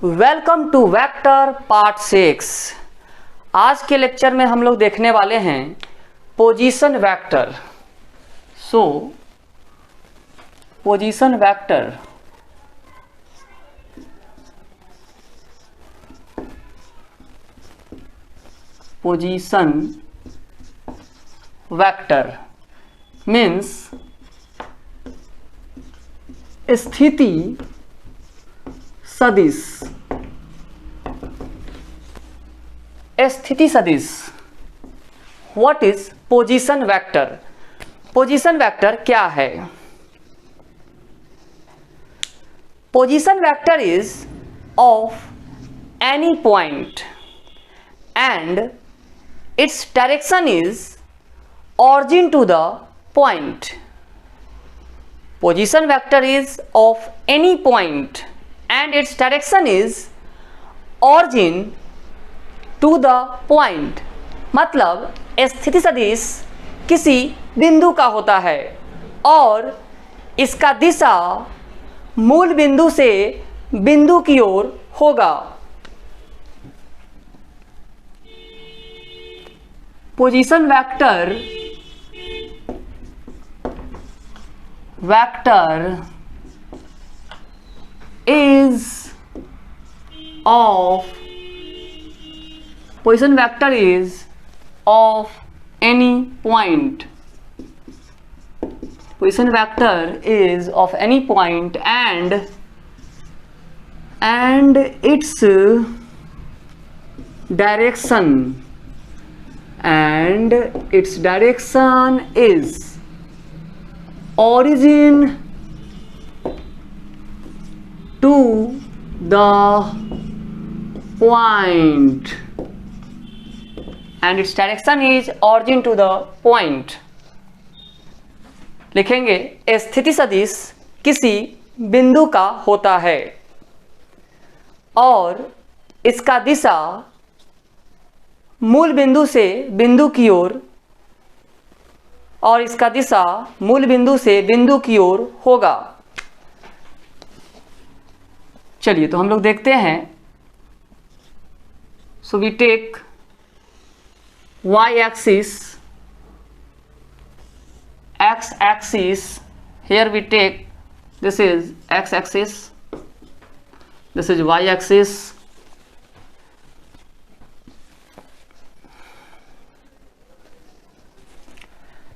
Welcome to vector part 6। आज के lecture में हम लोग देखने वाले हैं position vector. Position vector means स्थिति सदिश। स्थिति सदिश what is position vector? Position vector क्या है? Position vector is of any point and its direction is origin to the point. Position vector is of any point and its direction is origin to the point. मतलब स्थिति सदिश किसी बिंदु का होता है और इसका दिशा मूल बिंदु से बिंदु की ओर होगा। Position vector is of position vector is of any point. Position vector is of any point and its direction is origin to the point and its direction is origin to the point. लिखेंगे स्थिति सदिश किसी बिंदु का होता है और इसका दिशा मूल बिंदु से बिंदु की ओर होगा। चलिए तो हम लोग देखते हैं। So we take y axis, x axis, here we take this is x axis, this is y axis,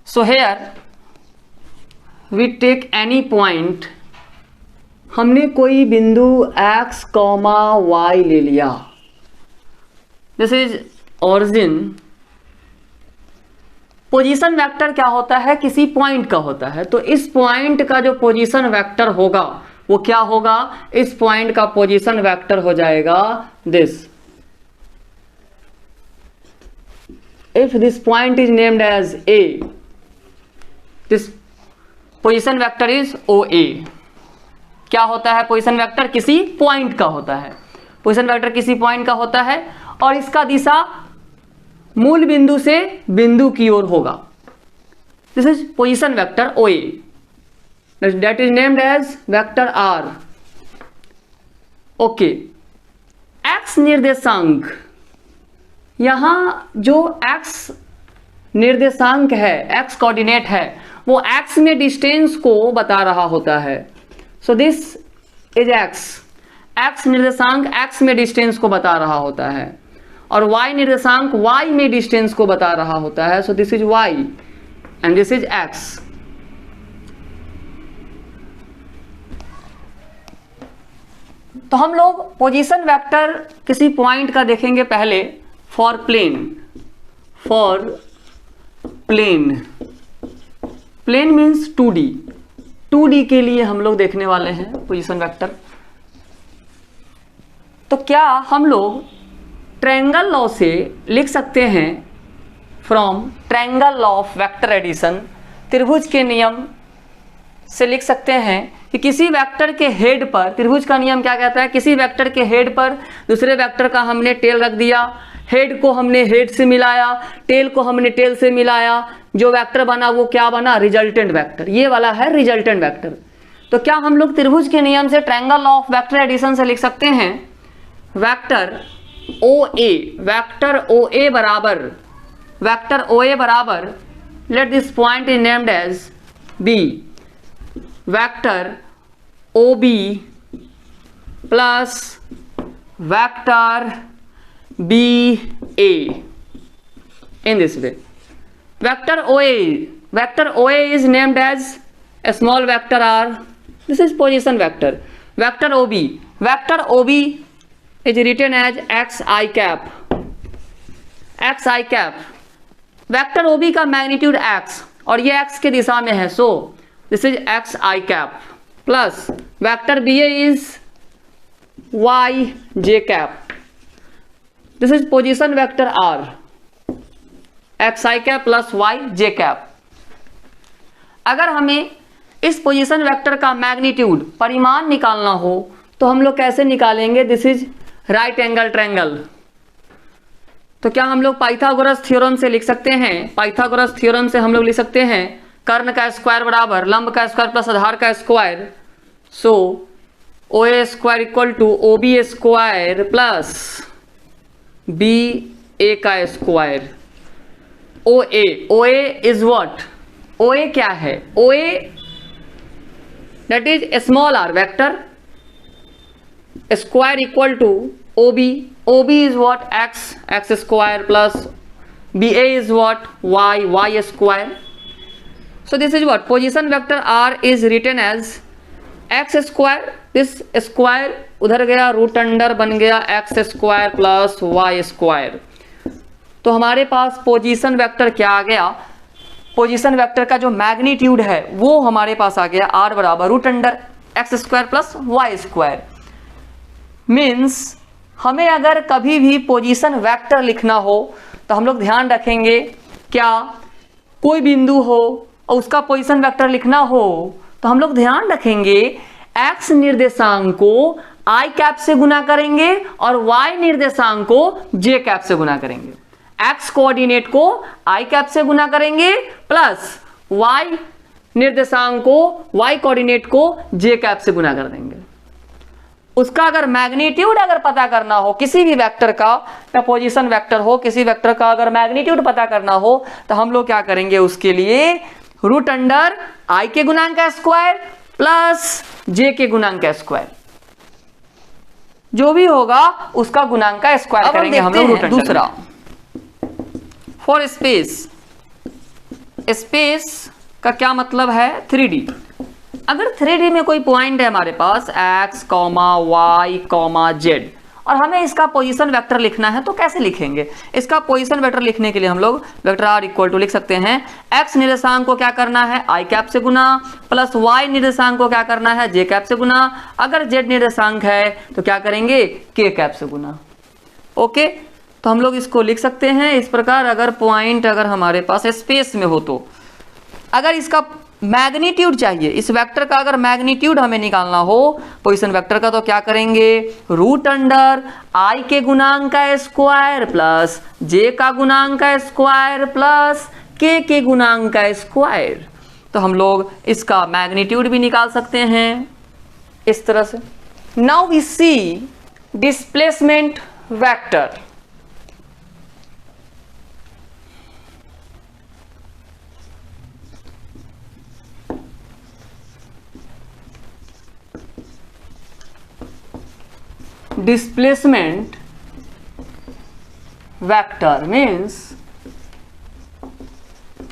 so here we take any point। हमने कोई बिंदु x, y ले लिया। This is origin. Position vector क्या होता है? किसी point का होता है। तो इस पॉइंट का जो पोजीशन वेक्टर होगा वो क्या होगा? इस पॉइंट का पोजीशन वेक्टर हो जाएगा this. If this point is named as A, this position vector is OA। क्या होता है? पोजीशन वेक्टर किसी पॉइंट का होता है। पोजीशन वेक्टर किसी पॉइंट का होता है और इसका दिशा मूल बिंदु से बिंदु की ओर होगा। This is position vector OA, that is named as vector R। Okay, X निर्देशांक, यहां जो एक्स निर्देशांक है, एक्स कोऑर्डिनेट है, वो एक्स में डिस्टेंस को बता रहा होता है। सो दिस इज एक्स निर्देशांक एक्स में डिस्टेंस को बता रहा होता है और y निर्देशांक y में डिस्टेंस को बता रहा होता है। सो this is y and this is x। तो हम लोग पोजीशन वेक्टर किसी पॉइंट का देखेंगे पहले फॉर प्लेन मीन्स 2D के लिए हम लोग देखने वाले हैं पोजीशन वेक्टर। तो क्या हम लोग ट्रायंगल लॉ से लिख सकते हैं? From triangle law of vector addition, त्रिभुज के नियम से लिख सकते हैं कि किसी वेक्टर के हेड पर, त्रिभुज का नियम क्या कहता है? किसी वेक्टर के हेड पर दूसरे वेक्टर का हमने टेल रख दिया, हेड को हमने हेड से मिलाया, टेल को हमने टेल से मिलाया, जो वेक्टर बना वो क्या बना? Resultant vector. ये वाला है रिजल्टेंट वेक्टर। तो क्या हम लोग त्रिभुज के नियम से triangle law of vector addition से लिख सकते हैं वेक्टर ओ ए बराबर let this point is named as B, vector O B plus vector B A in this way. Vector OA is named as a small vector r. This is position vector. Vector OB is written as xi cap. Vector OB का magnitude x और ये x के दिशा में है, so this is xi cap plus vector BA is yj cap. This is position vector r, xi cap plus yj cap. अगर हमें इस position vector का मैग्नीट्यूड परिमाण निकालना हो तो हम लोग कैसे निकालेंगे? This is right angle triangle. तो क्या हम लोग पाइथागोरस थ्योरम से लिख सकते हैं? पाइथागोरस थ्योरम से हम लोग लिख सकते हैं कर्ण का स्क्वायर बराबर लंब का स्क्वायर प्लस आधार का square. So O A square equal to O B square plus B A का स्क्वायर. O A is what? O A क्या है? O A that is small r vector square equal to O B is what? X square plus B A is what? Y square. So this is what? Position vector r is written as x square, this square उधर गया, root under बन गया x square plus Y square. तो हमारे पास position vector क्या आ गया? Position vector का जो मैग्नीट्यूड है वो हमारे पास आ गया आर बराबर root under X square plus Y square. Means हमें अगर कभी भी पोजीशन वेक्टर लिखना हो तो हम लोग ध्यान रखेंगे, क्या कोई बिंदु हो और उसका पोजीशन वेक्टर लिखना हो तो हम लोग ध्यान रखेंगे एक्स निर्देशांक को आई कैप से गुना करेंगे और वाई निर्देशांक को जे कैप से गुना करेंगे. एक्स कोऑर्डिनेट को आई कैप से गुना करेंगे प्लस वाई निर्देशांक को वाई कोऑर्डिनेट को जे कैप से गुना कर देंगे. उसका अगर मैग्नीट्यूड अगर पता करना हो किसी भी वेक्टर का, या पोजीशन वेक्टर हो, किसी वेक्टर का अगर मैग्नीट्यूड पता करना हो तो हम लोग क्या करेंगे? उसके लिए रूट अंडर आई के गुणांक का स्क्वायर प्लस जे के गुणांक का स्क्वायर, जो भी होगा उसका गुणांक का स्क्वायर करेंगे हम लोग रूट अंडर. दूसरा फॉर स्पेस का क्या मतलब है? 3D. अगर 3D में कोई पॉइंट है हमारे पास x, y, z और हमें इसका पोजीशन वेक्टर लिखना है तो कैसे लिखेंगे? इसका पोजीशन वेक्टर लिखने के लिए हम लोग वेक्टर r इक्वल टू लिख सकते हैं x निर्देशांक को क्या करना है? i कैप से गुना प्लस y निर्देशांक को क्या करना है? j कैप से गुना. अगर z निर्देशांक है तो क्या करेंगे? k कैप से गुना. ओके, तो हम लोग इसको लिख सकते हैं इस प्रकार. अगर पॉइंट अगर हमारे पास स्पेस में हो तो अगर इसका मैग्नीट्यूड चाहिए, इस वेक्टर का अगर मैग्नीट्यूड हमें निकालना हो पोजीशन वेक्टर का, तो क्या करेंगे? रूट अंडर आई के गुणांक का स्क्वायर प्लस जे का गुणांक का स्क्वायर प्लस के गुणांक का स्क्वायर. तो हम लोग इसका मैग्नीट्यूड भी निकाल सकते हैं इस तरह से. Now we see displacement vector. Displacement vector means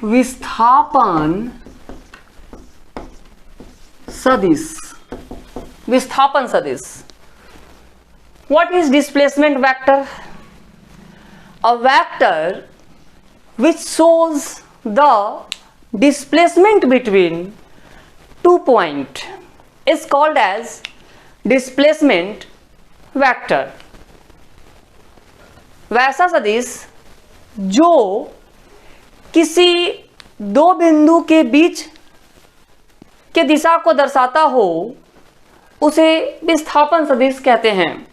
विस्थापन सदिश. विस्थापन सदिश. What is displacement vector? A vector which shows the displacement between 2 points is called as displacement vector. वैसा सदिश जो किसी दो बिंदु के बीच के दिशा को दर्शाता हो उसे विस्थापन सदिश कहते हैं.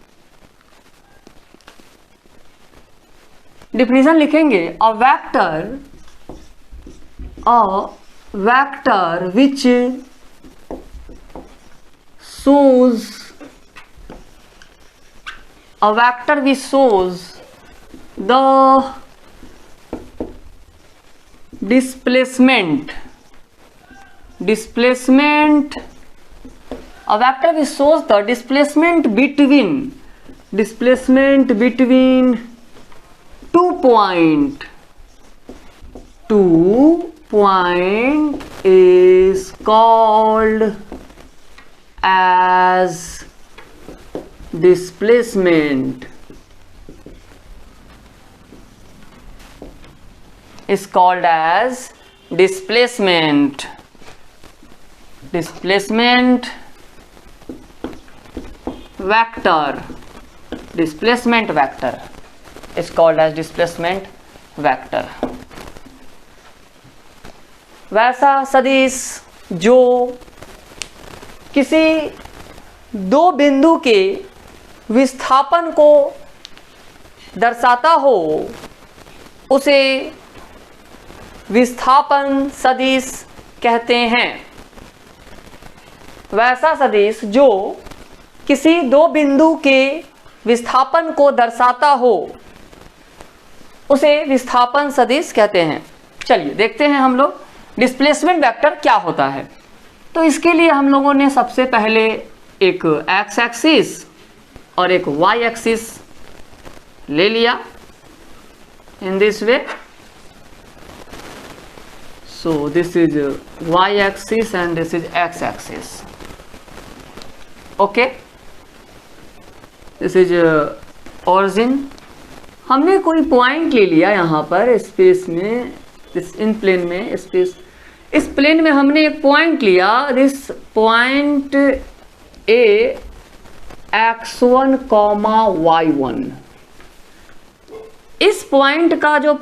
डिफिनेशन लिखेंगे, a vector which shows a vector which shows the displacement, a vector which shows the displacement between 2 point is called as displacement, displacement vector is called as displacement vector. वैसा सदिश जो किसी दो बिंदु के विस्थापन को दर्शाता हो उसे विस्थापन सदिश कहते हैं। वैसा सदिश जो किसी दो बिंदु के विस्थापन को दर्शाता हो उसे विस्थापन सदिश कहते हैं। चलिए देखते हैं हम लोग डिस्प्लेसमेंट वेक्टर क्या होता है। तो इसके लिए हम लोगों ने सबसे पहले एक एक्स एक्सिस और एक वाई एक्सिस ले लिया in this way. So this is Y axis and this is X axis. Okay, this is origin. हमने कोई पॉइंट ले लिया यहाँ पर स्पेस में, इन प्लेन में स्पेस, इस प्लेन में हमने एक पॉइंट लिया, this point A x1, y1। इस पॉइंट का जो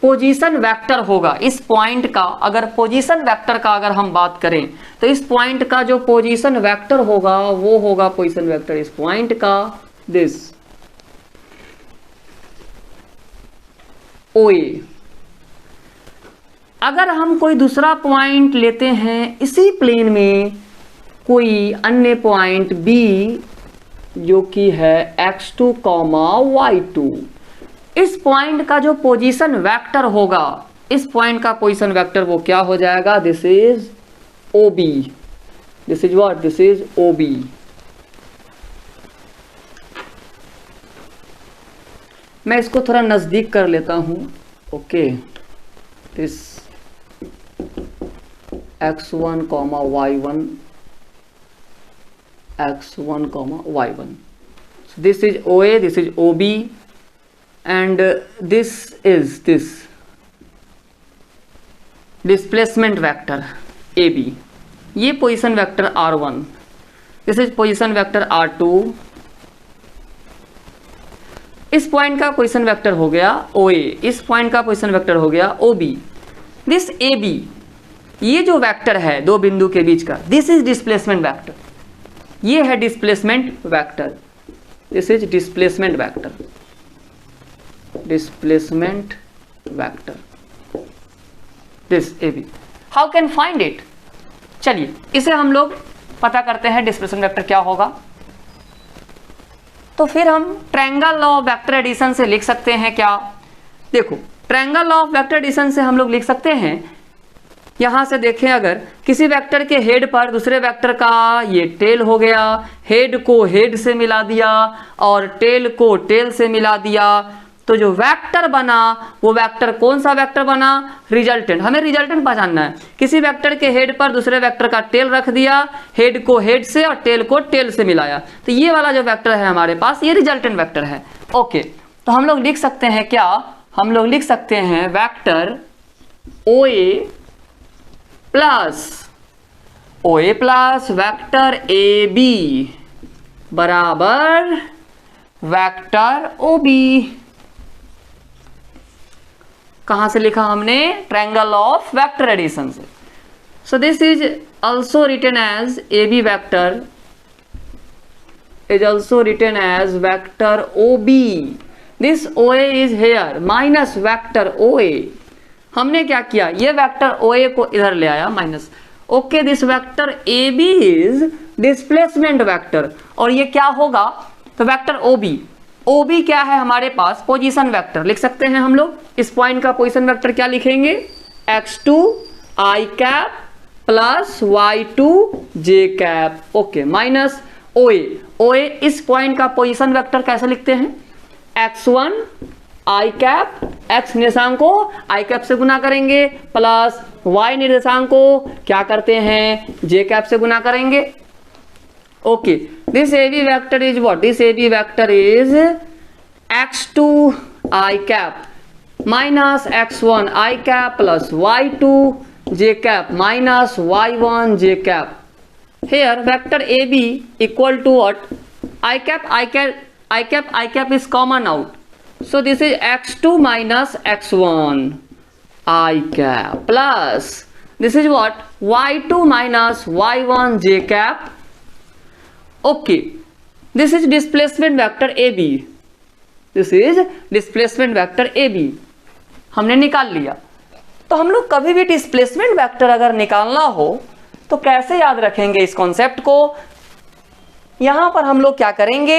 पोजीशन वेक्टर होगा, इस पॉइंट का अगर पोजीशन वेक्टर का अगर हम बात करें तो इस पॉइंट का जो पोजीशन वेक्टर होगा वो होगा पोजीशन वेक्टर इस पॉइंट का दिस OA। अगर हम कोई दूसरा पॉइंट लेते हैं इसी प्लेन में, कोई अन्य पॉइंट B जो कि है x2, y2, इस पॉइंट का जो पोजीशन वेक्टर होगा, इस पॉइंट का पोजीशन वेक्टर वो क्या हो जाएगा, this is OB। This is what, this is OB। मैं इसको थोड़ा नजदीक कर लेता हूं। Okay, this x1, y1, x1, y1. So this is OA, this is OB, and this is this displacement vector AB. ये position vector R1, this is position vector R2। इस point का पोजीशन वेक्टर हो गया OA, इस point का position vector हो गया OB। This AB, ये जो वेक्टर है दो बिंदु के बीच का, दिस इज डिस्प्लेसमेंट वेक्टर। ये है displacement vector, this is displacement vector, displacement vector, this AB। How can find it? चलिए इसे हम लोग पता करते हैं डिस्प्लेसमेंट वेक्टर क्या होगा। तो फिर हम triangle law of vector addition से लिख सकते हैं क्या? देखो, triangle law of vector addition से हम लोग लिख सकते हैं, यहां से देखें, अगर किसी वेक्टर के हेड पर दूसरे वेक्टर का ये टेल हो गया, हेड को हेड से मिला दिया और टेल को टेल से मिला दिया, तो जो वेक्टर बना वो वेक्टर कौन सा वेक्टर बना? रिजल्टेंट। हमें रिजल्टेंट पहचानना है। किसी वेक्टर के हेड पर दूसरे वेक्टर का टेल रख दिया, हेड को हेड से और टेल को टेल से मिलाया, तो ये वाला जो वेक्टर है हमारे पास, ये रिजल्टेंट वेक्टर है। ओके, तो हम लोग लिख सकते हैं क्या? हम लोग लिख सकते हैं vector OA plus vector AB बराबर वेक्टर OB। कहां से लिखा हमने? ट्रायंगल ऑफ वेक्टर एडिशन से। So this is also written as AB vector is also written as vector OB. This OA is here minus vector OA. हमने क्या किया? ये वेक्टर OA को इधर ले आया minus. Okay, this vector AB is displacement vector, और ये क्या होगा? तो वेक्टर OB, OB क्या है हमारे पास, पोजीशन वेक्टर लिख सकते हैं हम लोग। इस पॉइंट का पोजीशन वेक्टर क्या लिखेंगे, x2 i cap plus y2 j cap, okay, minus OA इस पॉइंट का पोजीशन वेक्टर कैसे लिखते हैं, x1 i कैप, x निर्देशांक को i कैप से गुना करेंगे प्लस y निर्देशांक को क्या करते हैं, j कैप से गुना करेंगे। Okay, this AB vector is what, this AB vector is x2 i cap minus x1 i cap plus y2 j cap minus y1 j cap. Here vector AB equal to what, I cap is common out, so this is x2 minus x1 I cap plus this is what, y2 minus y1 j cap। Okay, this is displacement vector AB, this is displacement vector AB हमने निकाल लिया। तो हम लोग कभी भी displacement vector अगर निकालना हो तो कैसे याद रखेंगे इस कॉन्सेप्ट को, यहां पर हम लोग क्या करेंगे,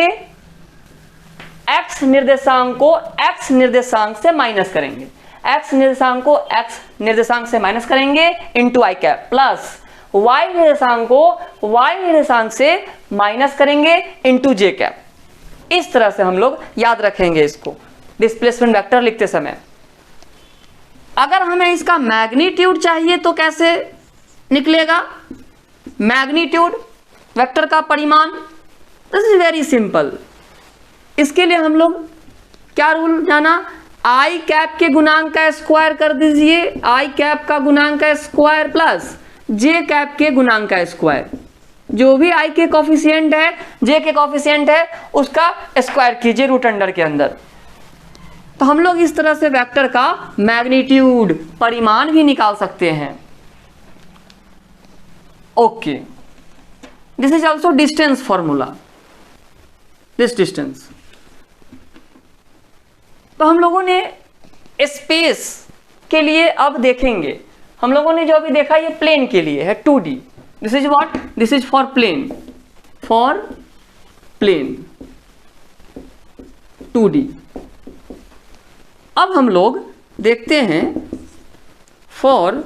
x निर्देशांक को x निर्देशांक से माइनस करेंगे, x निर्देशांक को x निर्देशांक से माइनस करेंगे into i cap plus y निर्देशांक को y निर्देशांक से माइनस करेंगे इनटू j कैप। इस तरह से हम लोग याद रखेंगे इसको डिस्प्लेसमेंट वेक्टर लिखते समय। अगर हमें इसका मैग्नीट्यूड चाहिए तो कैसे निकलेगा, मैग्नीट्यूड वेक्टर का परिमाण, दिस इज वेरी सिंपल। इसके लिए हम लोग क्या रूल जाना, आई कैप के गुणांक का स्क्वायर कर दीजिए, आई कैप का गुणांक का स्क्वायर प्लस जे कैप के गुणांक का स्क्वायर, जो भी आई के कोफिशिएंट है जे के कोफिशिएंट है उसका स्क्वायर कीजिए रूट अंडर के अंदर। तो हम लोग इस तरह से वेक्टर का मैग्नीट्यूड परिमाण भी निकाल सकते हैं। Okay, this is also distance formula, this distance. तो हम लोगों ने स्पेस के लिए अब देखेंगे, हम लोगों ने जो अभी देखा ये प्लेन के लिए है 2D, this is what, this is for plane, for plane 2D। अब हम लोग देखते हैं फॉर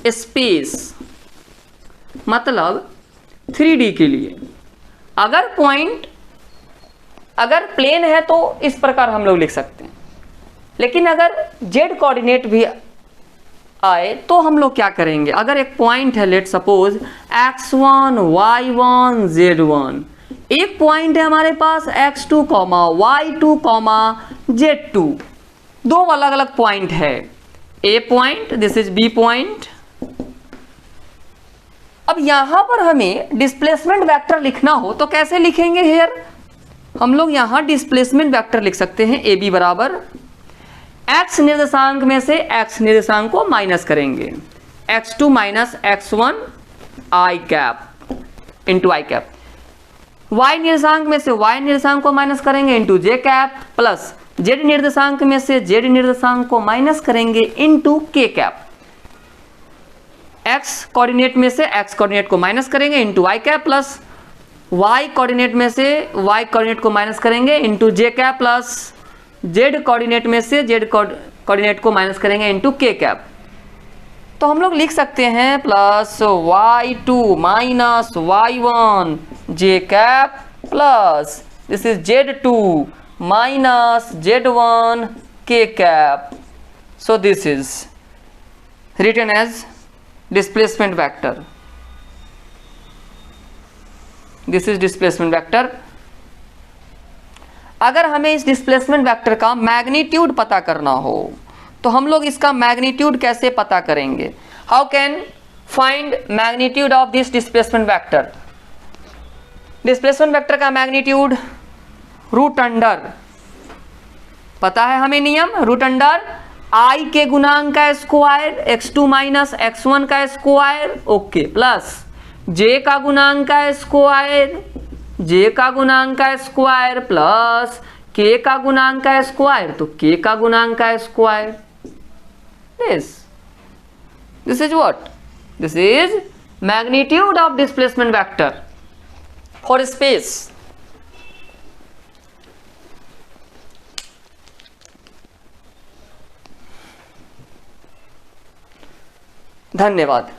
स्पेस, मतलब 3D के लिए। अगर पॉइंट अगर प्लेन है तो इस प्रकार हम लोग लिख सकते हैं, लेकिन अगर जेड कोऑर्डिनेट भी आए तो हम लोग क्या करेंगे, अगर एक पॉइंट है let suppose x1 y1 z1, एक पॉइंट है हमारे पास x2 y2 z2, दो अलग अलग पॉइंट है, A point this is B point. अब यहां पर हमें डिस्प्लेसमेंट वेक्टर लिखना हो तो कैसे लिखेंगे, हेयर हम लोग यहां डिस्प्लेसमेंट वेक्टर लिख सकते हैं ए बी बराबर x निर्देशांक में से x निर्देशांक को माइनस करेंगे, x2 minus x1 i cap into I cap, y निर्देशांक में से y निर्देशांक को माइनस करेंगे into j cap plus z निर्देशांक में से z निर्देशांक को माइनस करेंगे into k cap, x coordinate में से x कोऑर्डिनेट को माइनस करेंगे इंटू आई कैप प्लस y कोऑर्डिनेट में से y कोऑर्डिनेट को माइनस करेंगे into j cap plus z coordinate में से z कोऑर्डिनेट को माइनस करेंगे इंटू k कैप। तो हम लोग लिख सकते हैं plus y2 minus y1 j cap plus this is z2 minus z1 k cap. So this is written as displacement vector, this is displacement vector. अगर हमें इस डिस्प्लेसमेंट वेक्टर का मैग्नीट्यूड पता करना हो तो हम लोग इसका मैग्नीट्यूड कैसे पता करेंगे, how can find magnitude of this displacement vector. Displacement vector का मैग्नीट्यूड रूट अंडर, पता है हमें नियम, रूट अंडर आई के गुणांक का स्क्वायर x2 माइनस x1 का स्क्वायर, ओके, प्लस जे का गुणांक का स्क्वायर, जे का गुणांक का स्क्वायर प्लस के का गुणांक का स्क्वायर, तो के का गुणांक का square. This is what, this is magnitude of displacement vector for space. धन्यवाद।